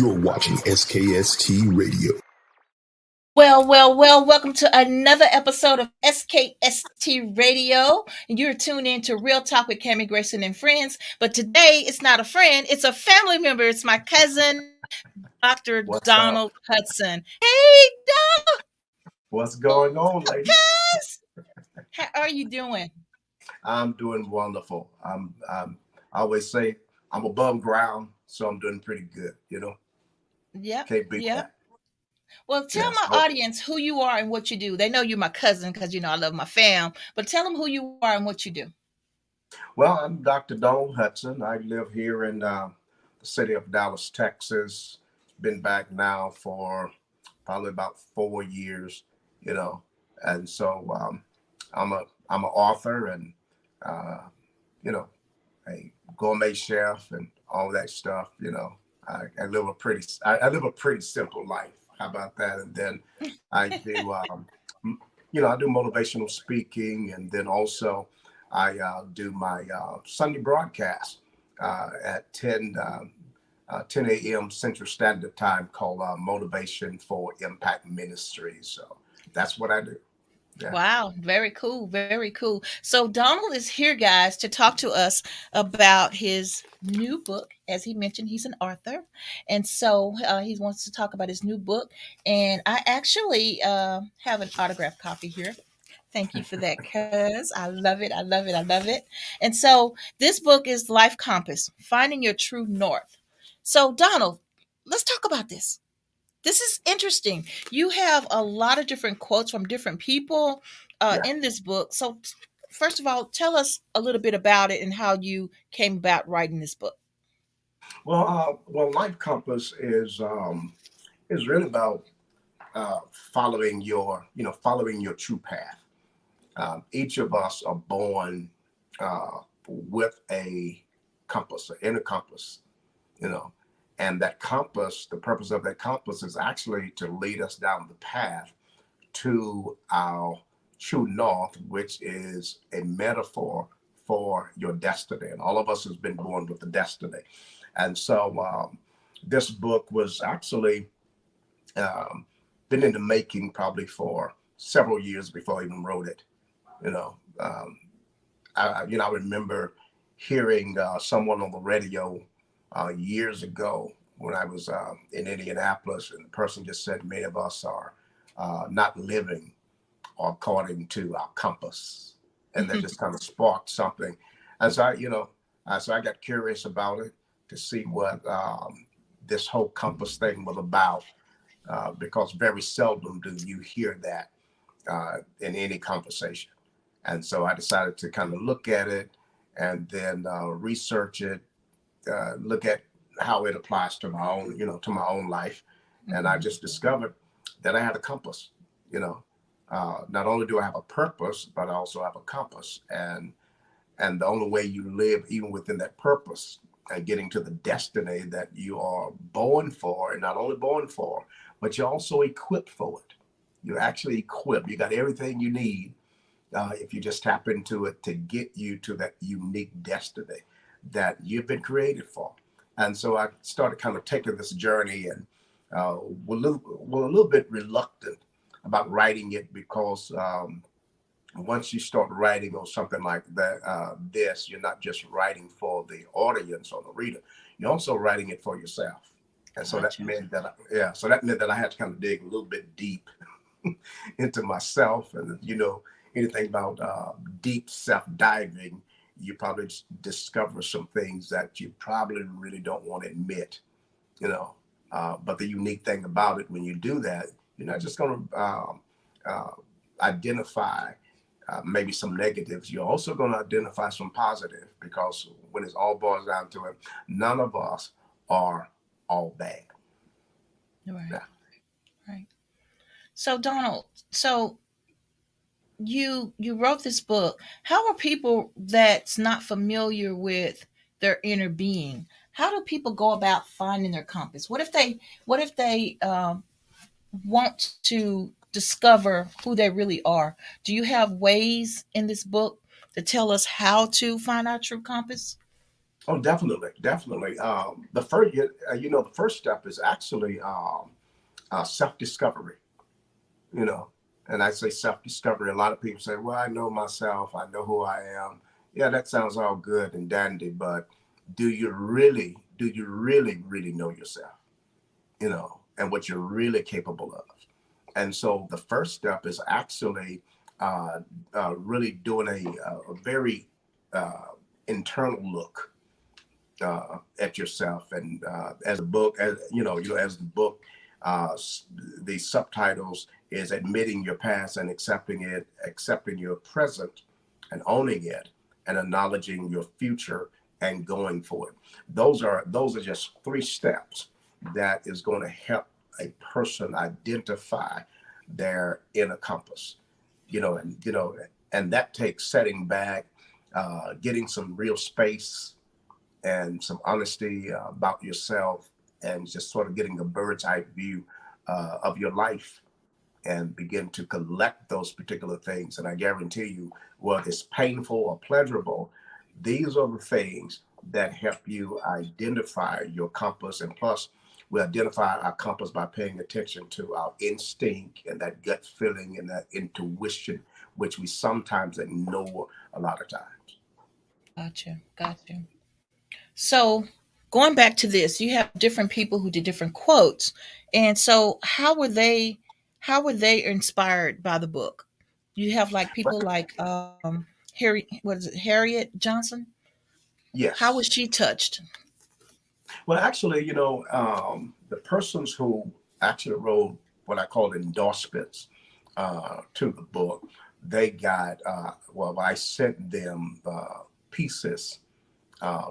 You're watching SKST Radio. Well, welcome to another episode of SKST Radio. And you're tuned in to Real Talk with Cammie Grayson and friends. But today it's not a friend, it's a family member. It's my cousin, Dr. What's up? Donald Hudson. Hey, What's going on, lady? cuz! How are you doing? I'm doing wonderful. I always say I'm above ground, so I'm doing pretty good. Yep, Can't beat yep. that. Well, tell Yes. my audience who you are and what you do. They know you're my cousin because, I love my fam. But tell them who you are and what you do. Well, I'm Dr. Doan Hudson. I live here in the city of Dallas, Texas. Been back now for probably about 4 years. You know, and so I'm an author and uh, you know a gourmet chef and all that stuff. I live a pretty simple life. How about that? And then I do I do motivational speaking, and then also I do my Sunday broadcast at 10 a.m. Central Standard Time called Motivation for Impact Ministries. So that's what I do. Yeah. Wow, very cool, very cool. So Donald is here, guys, to talk to us about his new book. As he mentioned, he's an author, and so he wants to talk about his new book. And I actually have an autographed copy here. Thank you for that, cuz I love it. I love it. I love it. And so this book is Life Compass: Finding Your True North. So Donald, let's talk about this. This is interesting. You have a lot of different quotes from different people Yeah. in this book. So, first of all, tell us a little bit about it and how you came about writing this book. Well, Life Compass is really about following following your true path. Each of us are born with a compass, an inner compass, you know, and that compass, the purpose of that compass is actually to lead us down the path to our true north, which is a metaphor for your destiny. And all of us has been born with a destiny. And so this book was actually um, been in the making probably for several years before I even wrote it. You know, um, I remember hearing someone on the radio years ago when I was in Indianapolis, and the person just said many of us are not living according to our compass, and that just kind of sparked something. And so so I got curious about it to see what this whole compass thing was about, because very seldom do you hear that in any conversation. And so I decided to kind of look at it and then research it, look at how it applies to my own, to my own life. And I just discovered that I had a compass, you know. Not only do I have a purpose, but I also have a compass. And the only way you live, even within that purpose, and getting to the destiny that you are born for, and not only born for, but you're also equipped for it. You're actually equipped. You got everything you need if you just tap into it to get you to that unique destiny that you've been created for. And so I started kind of taking this journey, and were a little bit reluctant about writing it because once you start writing on something like that, you're not just writing for the audience or the reader, you're also writing it for yourself. And so that Gotcha. meant that I had to kind of dig a little bit deep into myself. And anything about deep self diving, you probably discover some things that you probably really don't want to admit, you know. But the unique thing about it, when you do that, you're not just going to identify maybe some negatives. You're also going to identify some positive, because when it all boils down to it, none of us are all bad. Right, Yeah. right. So Donald, so you wrote this book. How are people that's not familiar with their inner being? How do people go about finding their compass? What if they want to discover who they really are? Do you have ways in this book to tell us how to find our true compass? Oh, definitely, definitely. The first, the first step is actually self-discovery. You know, and I say self-discovery. A lot of people say, "Well, I know myself. I know who I am." Yeah, that sounds all good and dandy, but do you really, really know yourself? And what you're really capable of. And so the first step is actually really doing a very uh, internal look at yourself. And as the book, as the book, uh, the subtitles is admitting your past and accepting it, accepting your present, and owning it, and acknowledging your future and going for it. Those are just three steps that is going to help a person identify their inner compass. And that takes setting back, getting some real space and some honesty about yourself, and just sort of getting a bird's eye view of your life, and begin to collect those particular things. And I guarantee you, whether it's painful or pleasurable, these are the things that help you identify your compass. And plus, we identify our compass by paying attention to our instinct and that gut feeling and that intuition, which we sometimes ignore a lot of times. Gotcha. Gotcha. So going back to this, you have different people who did different quotes. And so how were they inspired by the book? You have like But people like Harriet Johnson? How was yes. she touched? Well, actually, the persons who actually wrote what I call endorsements to the book, they got, I sent them pieces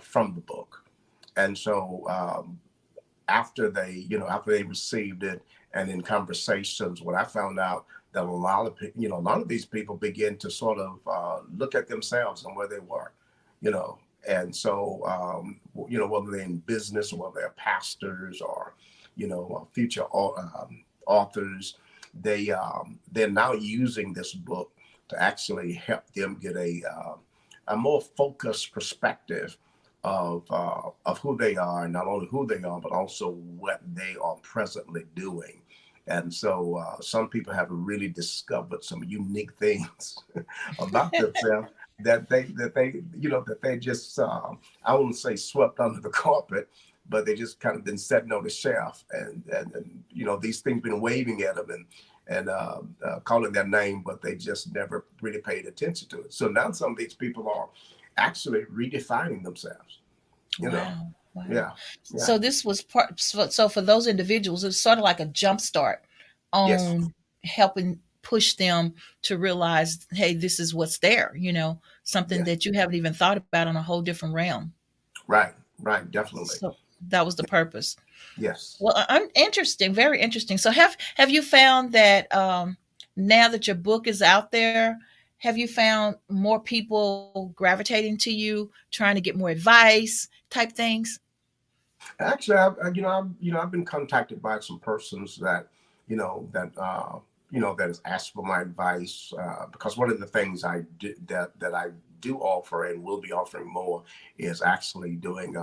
from the book. And so after they received it, and in conversations, when I found out that a lot of these people begin to sort of look at themselves and where they were, you know. And so, whether they're in business or whether they're pastors or, future authors, they're now using this book to actually help them get a more focused perspective of who they are, and not only who they are, but also what they are presently doing. And so some people have really discovered some unique things about themselves that they just I wouldn't say swept under the carpet, but they just kind of been sitting on the shelf, and these things been waving at them, and calling their name, but they just never really paid attention to it. So now some of these people are actually redefining themselves. You know, Wow. Wow. yeah, yeah, So this was part, so for those individuals, it's sort of like a jump start yes, on helping push them to realize, hey, this is what's there, something yes, that you haven't even thought about on a whole different realm. right, right, definitely, So that was the purpose. yes. Well, I'm interesting, very interesting. So have you found that now that your book is out there, have you found more people gravitating to you, trying to get more advice type things? Actually, I've been contacted by some persons that, you know, that that has asked for my advice, because one of the things that I do offer and will be offering more is actually doing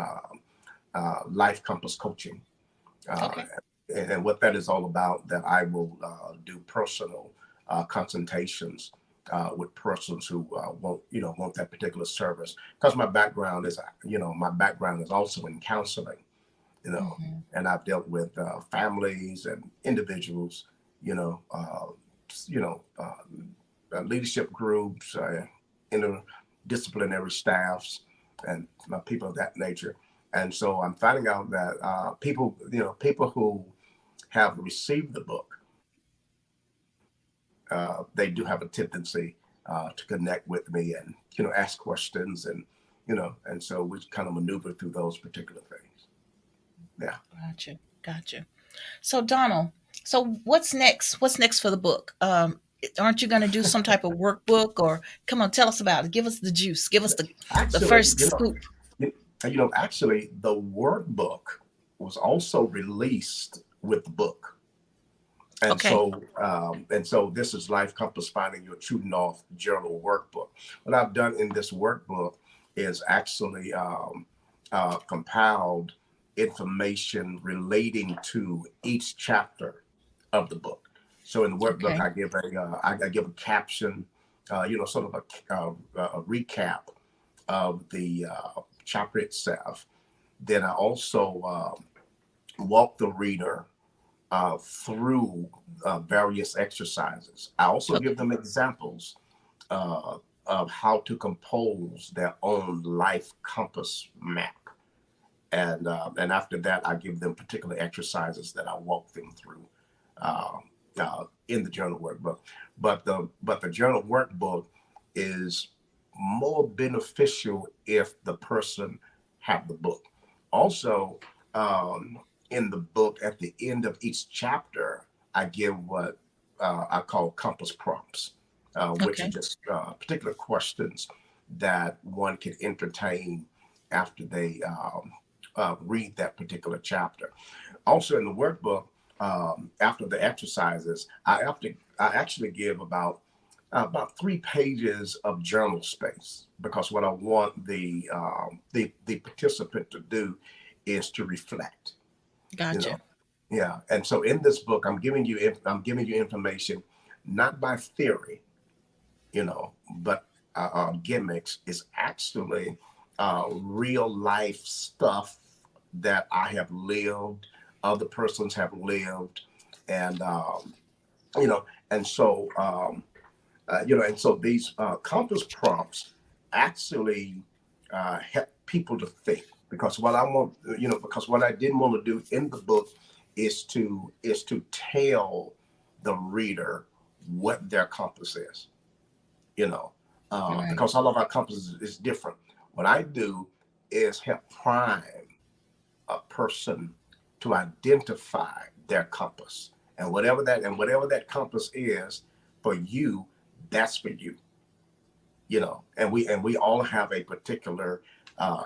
life compass coaching. Uh, Okay. and what that is all about, that I will do personal consultations with persons who want that particular service, because my background is also in counseling, Hmm. and I've dealt with families and individuals, you know, uh, you know, leadership groups, interdisciplinary staffs, and people of that nature. And so I'm finding out that people who have received the book, they do have a tendency to connect with me and ask questions, and so we kind of maneuver through those particular things. Yeah. Gotcha. Gotcha. So Donald, so what's next? What's next for the book? Aren't you going to do some type of workbook, or come on, tell us about it. Give us the juice. Give us the Actually, first scoop. you, actually, the workbook was also released with the book, and Okay. so this is Life Compass: Finding Your True North Journal Workbook. What I've done in this workbook is actually compiled information relating to each chapter of the book. So in the workbook, Okay. I give a caption, sort of a recap of the chapter itself. Then I also walk the reader through various exercises. I also give Okay. them examples of how to compose their own life compass map. And after that, I give them particular exercises that I walk them through uh, in the journal workbook. But the journal workbook is more beneficial if the person have the book. Also, in the book, at the end of each chapter, I give what I call compass prompts, which are Okay. just particular questions that one can entertain after they read that particular chapter. Also, in the workbook, after the exercises, I actually give about 3 pages of journal space, because what I want the participant to do is to reflect. You know, Gotcha. yeah. And so in this book, I'm giving you information not by theory, but gimmicks. Is actually real life stuff that I have lived, other persons have lived, and you know, and so these compass prompts actually help people to think. Because what I didn't want to do in the book is to tell the reader what their compass is, you know, Right. because all of our compasses is different. What I do is help prime a person to identify their compass, and whatever that compass is for you, that's for you. And we all have a particular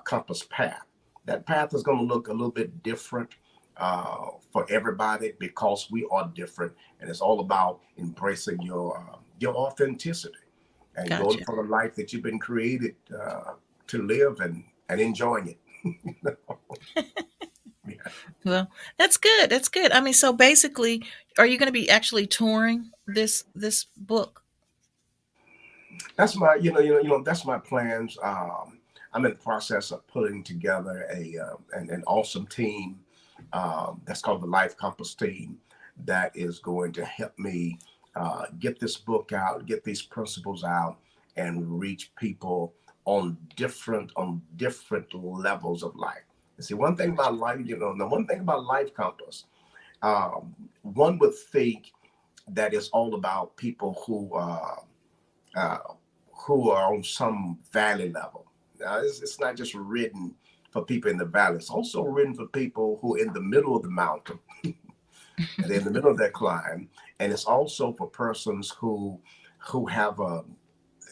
compass path. That path is going to look a little bit different for everybody, because we are different, and it's all about embracing your authenticity and going Gotcha. for the life that you've been created to live, and enjoying it. Yeah. Well, that's good. That's good. I mean, so basically, are you going to be actually touring this book? That's my plans. I'm in the process of putting together an awesome team that's called the Life Compass team, that is going to help me get this book out, get these principles out, and reach people on different levels of life. And see, one thing Gotcha. about life, the one thing about Life Compass, one would think that it's all about people uh, who are on some valley level. Now, it's not just written for people in the valley. It's also written for people who are in the middle of the mountain, and they're in the middle of their climb. And it's also for persons who have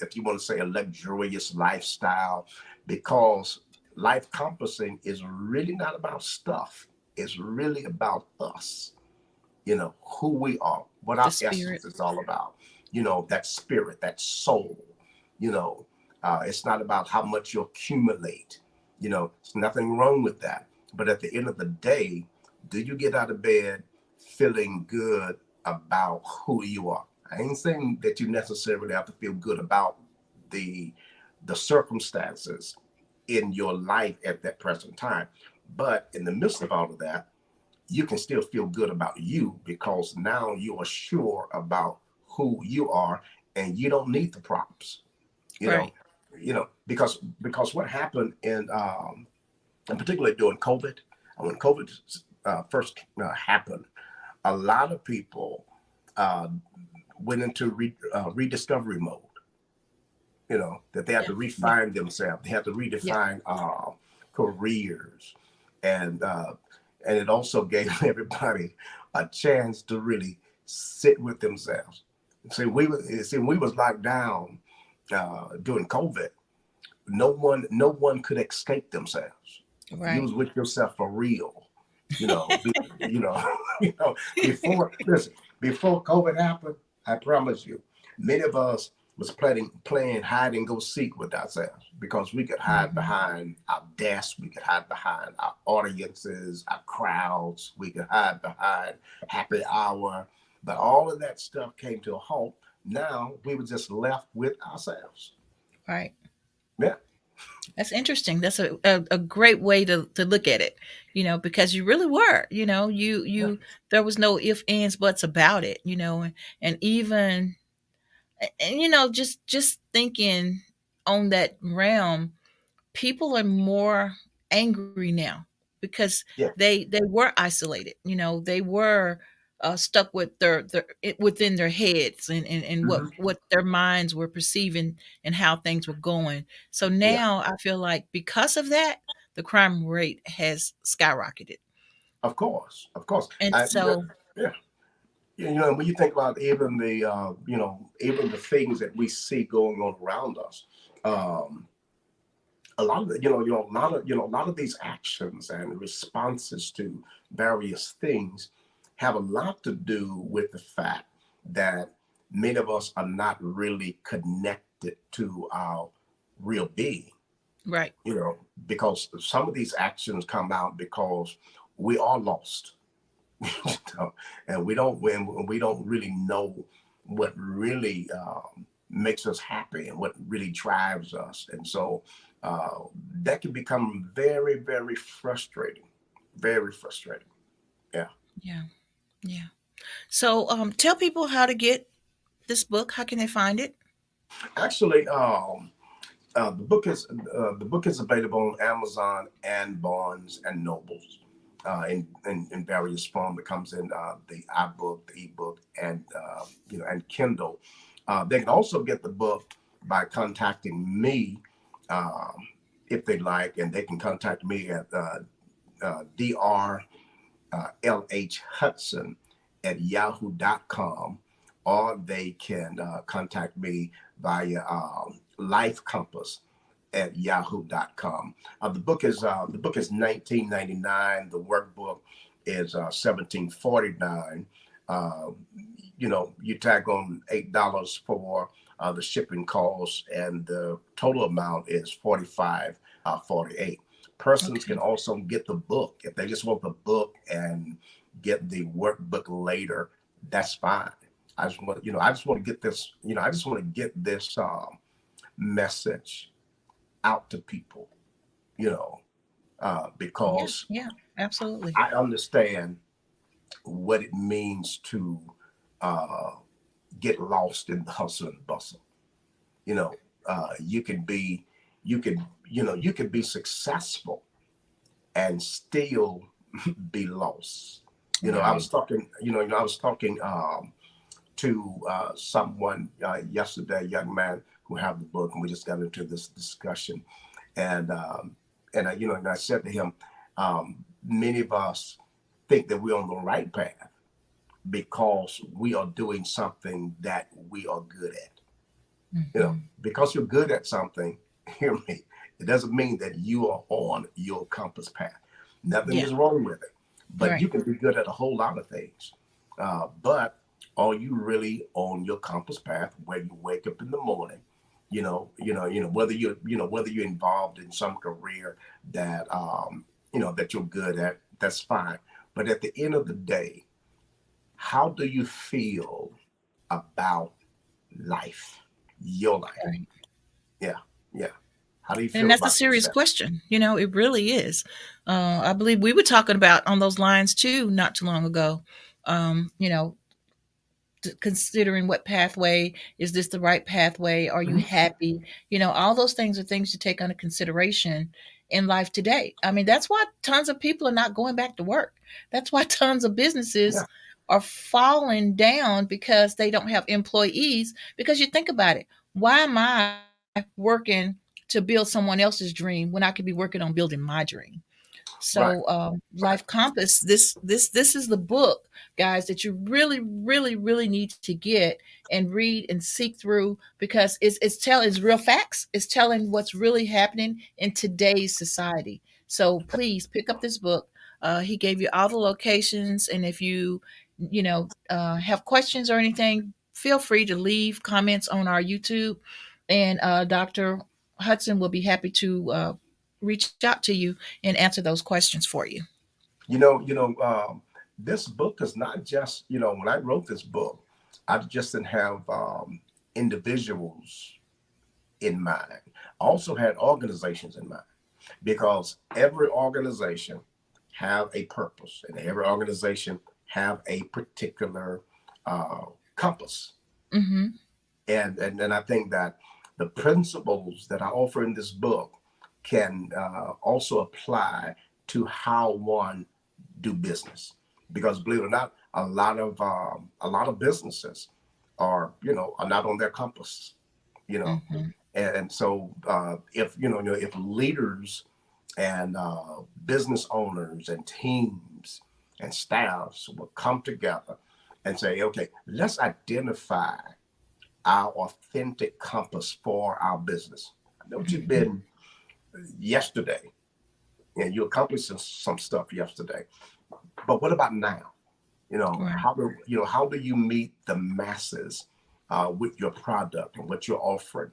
if you want to say, a luxurious lifestyle, because life compassing is really not about stuff. It's really about us, who we are, what The our spirit. essence is all about, that spirit, that soul, you know. It's not about how much you accumulate, there's nothing wrong with that. But at the end of the day, do you get out of bed feeling good about who you are? I ain't saying that you necessarily have to feel good about the the circumstances in your life at that present time, but in the midst of all of that, you can still feel good about you, because now you are sure about who you are, and you don't need the props. You know, Right. because what happened in particularly during COVID, when COVID first happened, a lot of people uh, went into rediscovery mode. That they had Yeah. to Yeah. refine themselves. They had to Yeah. redefine careers, and it also gave everybody a chance to really sit with themselves. We was locked down during COVID. No one could escape themselves. You Right. was with yourself for real. You know, be, you know, you know. Before COVID happened, I promise you, many of us was playing hide and go seek with ourselves, because we could hide Mhm. behind our desks, we could hide behind our audiences, our crowds, we could hide behind happy hour, but all of that stuff came to a halt. Now we were just left with ourselves. Right. Yeah. That's interesting. That's a great way to look at it, because you really were, Yeah. there was no if, ands, buts about it, and even, and, just thinking on that realm, people are more angry now because Yeah. they were isolated. They were stuck with within their heads, and Hmm. what their minds were perceiving and how things were going. So Yeah. now I feel like because of that, the crime rate has skyrocketed. Of course. Of course. And so, Yeah. Yeah, when you think about even the even the things that we see going on around us, um, a lot of the, a lot of these actions and responses to various things have a lot to do with the fact that many of us are not really connected to our real being. right, You know, because some of these actions come out because we are lost. know, and we don't really know what really makes us happy and what really drives us, and so uh, that can become very, very frustrating, very frustrating. Yeah, yeah, yeah. So, tell people how to get this book. How can they find it? actually, the book is available on Amazon and Barnes and Nobles. In various form. It comes in the iBook, the ebook, and and Kindle. They can also get the book by contacting me um, if they like, and they can contact me at Dr. LH Hudson at yahoo.com, or they can contact me via Life Compass at yahoo.com. The book is 19.99. The workbook is 17.49. Uh, you tag on $8 for the shipping costs, and the total amount is 45.48. Persons can Okay. also get the book if they just want the book and get the workbook later. That's fine. I just want to get this. I just want to get this message out to people, you know, Yeah, because yeah, absolutely. I understand what it means to uh, get lost in the hustle and bustle. You know, you can be, you can be successful and still be lost. Right. I was talking to someone yesterday, a young man who have the book, and we just got into this discussion, and and I said to him, many of us think that we're on the right path because we are doing something that we are good at. Hmm. Because you're good at something, hear me, it doesn't mean that you are on your compass path. Nothing Yeah, is wrong with it, but you right. can be good at a whole lot of things. But are you really on your compass path where you wake up in the morning? Whether you're involved in some career that that you're good at, that's fine. But at the end of the day, how do you feel about life, your life? Right. Yeah, yeah. How do you And feel that's a about serious yourself? question. It really is. I believe we were talking about on those lines too, not too long ago. Um, you know, considering what pathway is this the right pathway? Are you Mhm. happy? All those things are things to take under consideration in life today. I mean, that's why tons of people are not going back to work. That's why tons of Yeah, businesses are falling down because they don't have employees. Because you think about it, why am I working to build someone else's dream when I could be working on building my dream? right, So, right. Life Compass, this is the book, guys, that you really, really, really need to get and read and seek through, because it's real facts. It's telling what's really happening in today's society. So please pick up this book. He gave you all the locations, and if you have questions or anything, feel free to leave comments on our YouTube, and Dr. Hudson will be happy to reach out to you and answer those questions for you. This book is not just, when I wrote this book, I just didn't have individuals in mind. I also had organizations in mind, because every organization have a purpose, and every organization have a particular compass. Mm-hmm. And I think that the principles that I offer in this book can also apply to how one do business, because believe it or not, a lot of businesses are not on their compass, you know. Mm-hmm. And so if leaders and business owners and teams and staffs will come together and say, okay, let's identify our authentic compass for our business. I know you've been yesterday and you accomplished some stuff yesterday, but what about now? Right. How do you meet the masses with your product and what you're offering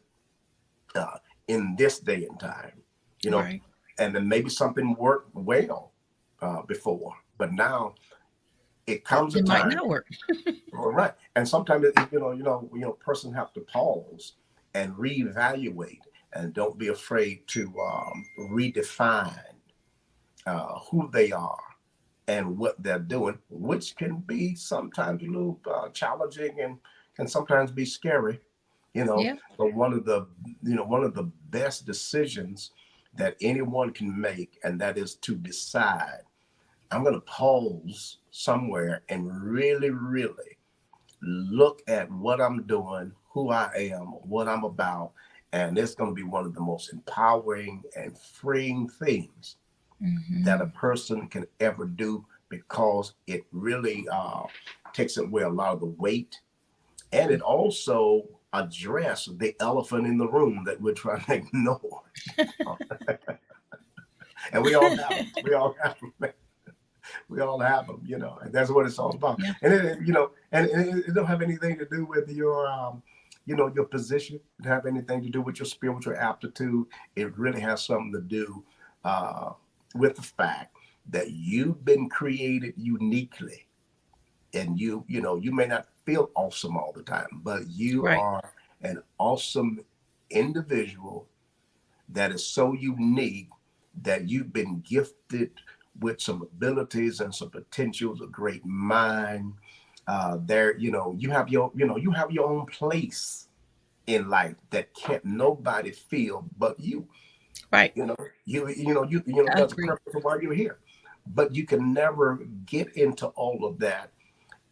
in this day and time? Right. And then maybe something worked well before, but now it comes a It might time. not work. All right. And sometimes person have to pause and reevaluate, and don't be afraid to redefine who they are and what they're doing, which can be sometimes a little challenging and can sometimes be scary, Yeah. but one of the best decisions that anyone can make, and that is to decide, I'm going to pause somewhere and really, really look at what I'm doing, who I am, what I'm about. And it's going to be one of the most empowering and freeing things that a Mm-hmm. person can ever do, because it really takes away a lot of the weight. And it also addresses the elephant in the room that we're trying to ignore. And we all have them. We all have them. We all have them, and that's what it's all about. Yeah. And it don't have anything to do with your position. It don't have anything to do with your spiritual aptitude. It really has something to do with the fact that you've been created uniquely, and you may not feel awesome all the time, but you Right. are an awesome individual that is so unique that you've been gifted with some abilities and some potentials, a great mind. You have your own place in life that can't nobody feel but you. Right. I There's a agree. purpose for why you're here, but you can never get into all of that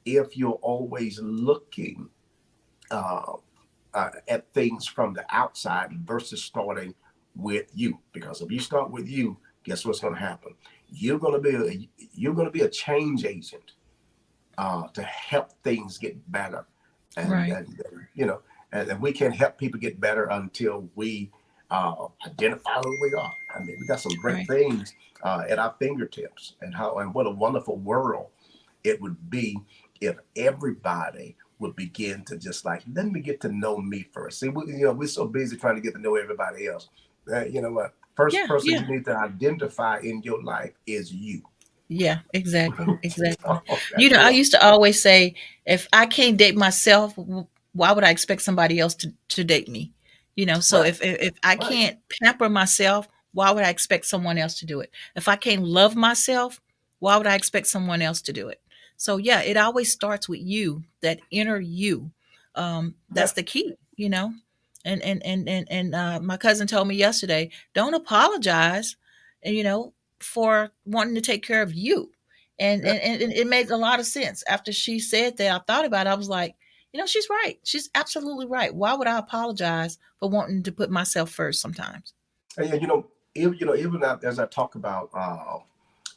if you're always looking uh, at things from the outside versus starting with you. Because if you start with you, guess what's going to happen? You're going to be a change agent to help things get better, and Right. and we can't help people get better until we identify who we are. I mean, we got some great Right. things at our fingertips, and what a wonderful world it would be if everybody would begin to just like, let me get to know me first. See, we're so busy trying to get to know everybody else. You know what? First Yeah. person Yeah. you need to identify in your life is you. Yeah, exactly. Exactly. That's I what. used to always say, if I can't date myself, why would I expect somebody else to date me? So Right, if I right. can't pamper myself, why would I expect someone else to do it? If I can't love myself, why would I expect someone else to do it? So yeah, it always starts with you, that inner you. Yeah. That's the key. And my cousin told me yesterday, don't apologize, for wanting to take care of you. And, Yeah. and and it made a lot of sense. After she said that, I thought about it. I was like, she's right. She's absolutely right. Why would I apologize for wanting to put myself first sometimes? And yeah, even as I talk about,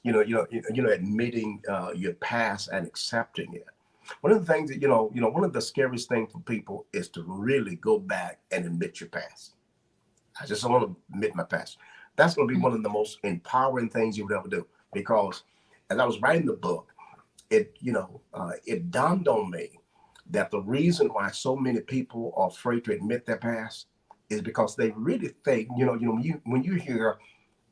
admitting your past and accepting it. One of the things that one of the scariest things for people is to really go back and admit your past. I just don't want to admit my past. That's going to be Mm. one of the most empowering things you would ever do. Because as I was writing the book, it dawned on me that the reason why so many people are afraid to admit their past is because they really think, when you hear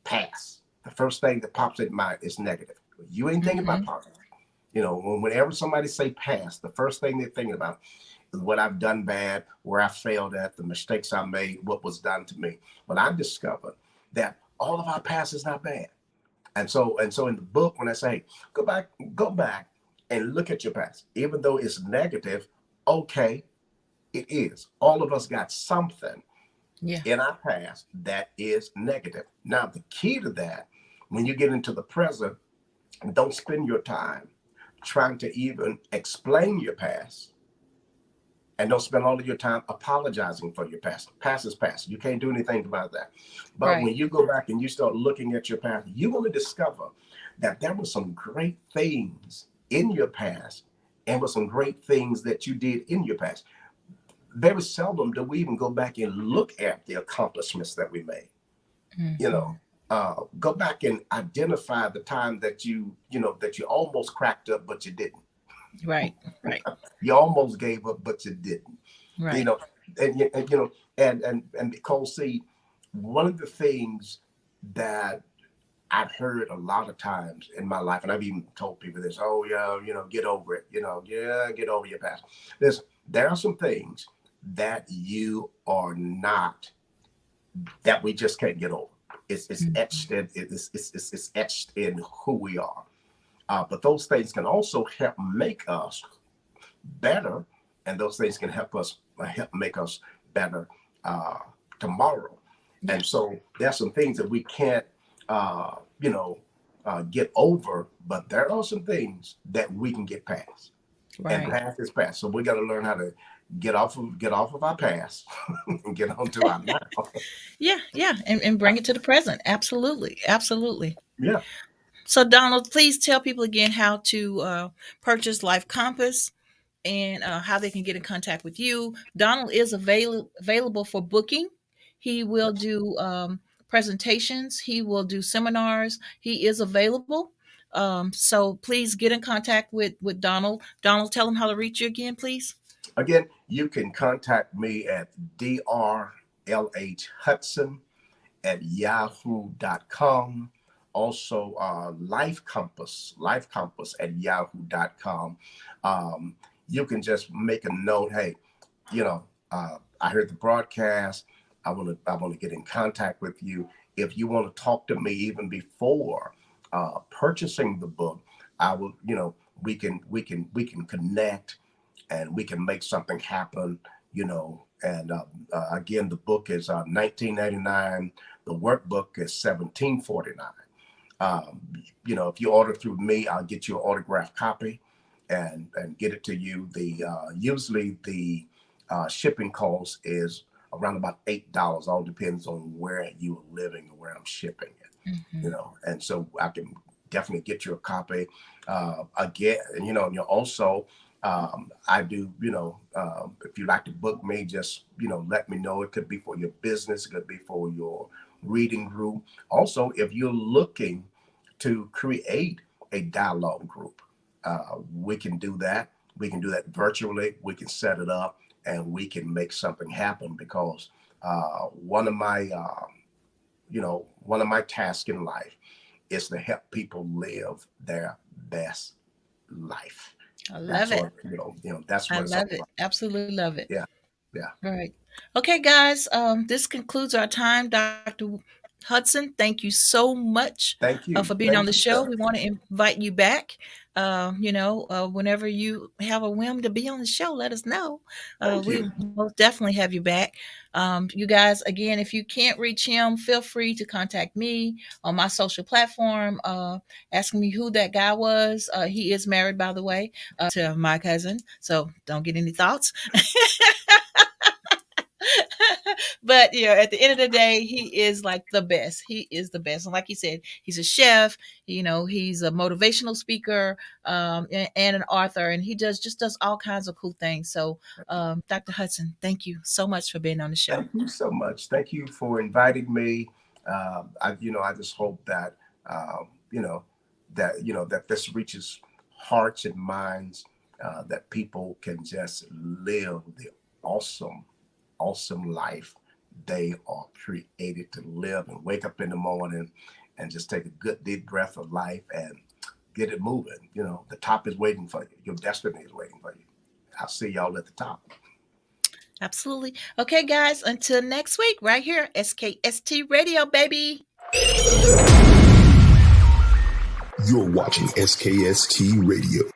past, the first thing that pops in mind is negative. You ain't thinking about Mm-hmm. positive. Whenever somebody say past, the first thing they're thinking about is what I've done bad, where I failed at, the mistakes I made, what was done to me. But I discovered that all of our past is not bad. And so in the book, when I say go back and look at your past, even though it's negative, okay, it is. All of us got something Yeah. in our past that is negative. Now, the key to that, when you get into the present, don't spend your time trying to even explain your past, and don't spend all of your time apologizing for your past. Past is past. You can't do anything about that. But Right. when you go back and you start looking at your past, you're going to discover that there were some great things in your past and were some great things that you did in your past. Very seldom do we even go back and look at the accomplishments that we made. You Mm-hmm. know, go back and identify the time that you almost cracked up, but you didn't. Right. Right. You almost gave up, but you didn't. You Right. know, and because see, one of the things that I've heard a lot of times in my life, and I've even told people this, oh yeah, get over it, yeah, get over your past. There are some things that you are not, that we just can't get over. It's Mm. etched in, it's etched in who we are. But those things can also help make us better, and those things can help make us better uh, tomorrow. Yeah. And so there's some things that we can't, get over, but there are some things that we can get past, and Right. past is past. So we got to learn how to get off of our past and get onto our now. Yeah. Yeah. And bring it to the present. Absolutely. Absolutely. Yeah. So, Donald, please tell people again how to purchase Life Compass and how they can get in contact with you. Donald is available for booking. He will do presentations. He will do seminars. He is available. So please get in contact with Donald. Donald, tell him how to reach you again, please. Again, you can contact me at drlhhudson at yahoo.com. Also, life compass at yahoo.com. You can just make a note. Hey, I heard the broadcast. I want to get in contact with you. If you want to talk to me even before purchasing the book, I will. We can connect, and we can make something happen. And again, the book is 19.99. The workbook is 17.49. Um, if you order through me, I'll get you an autographed copy and get it to you. The usually the shipping cost is around about $8. All depends on where you are living or where I'm shipping it. Hmm. And so I can definitely get you a copy. Again, and also I do. If you'd like to book me, just let me know. It could be for your business, it could be for your reading group. Also, if you're looking to create a dialogue group, we can do that. We can do that virtually. We can set it up, and we can make something happen. Because one of my tasks in life is to help people live their best life. I love That's it. what that's I what it's all love it. about. Absolutely love it. Yeah, yeah. All right. Okay, guys. This concludes our time. Dr. Hudson, thank you so much Thank for you, being on the thank you, show. We sir. want to invite you back. Whenever you have a whim to be on the show, let us know. Thank We you. most definitely have you back. You guys, again, if you can't reach him, feel free to contact me on my social platform, asking me who that guy was. He is married, by the way, to my cousin. So don't get any thoughts. But at the end of the day, he is like the best. He is the best. And like he said, he's a chef. He's a motivational speaker, and an author, and he does all kinds of cool things. So, Dr. Hudson, thank you so much for being on the show. Thank you so much. Thank you for inviting me. I just hope um, you know, that this reaches hearts and minds that people can just live the awesome life they are created to live, and wake up in the morning and just take a good deep breath of life and get it moving. You know, the top is waiting for you. Your destiny is waiting for you. I'll see y'all at the top. Absolutely. Okay, guys, until next week, right here, SKST Radio, baby. You're watching SKST Radio.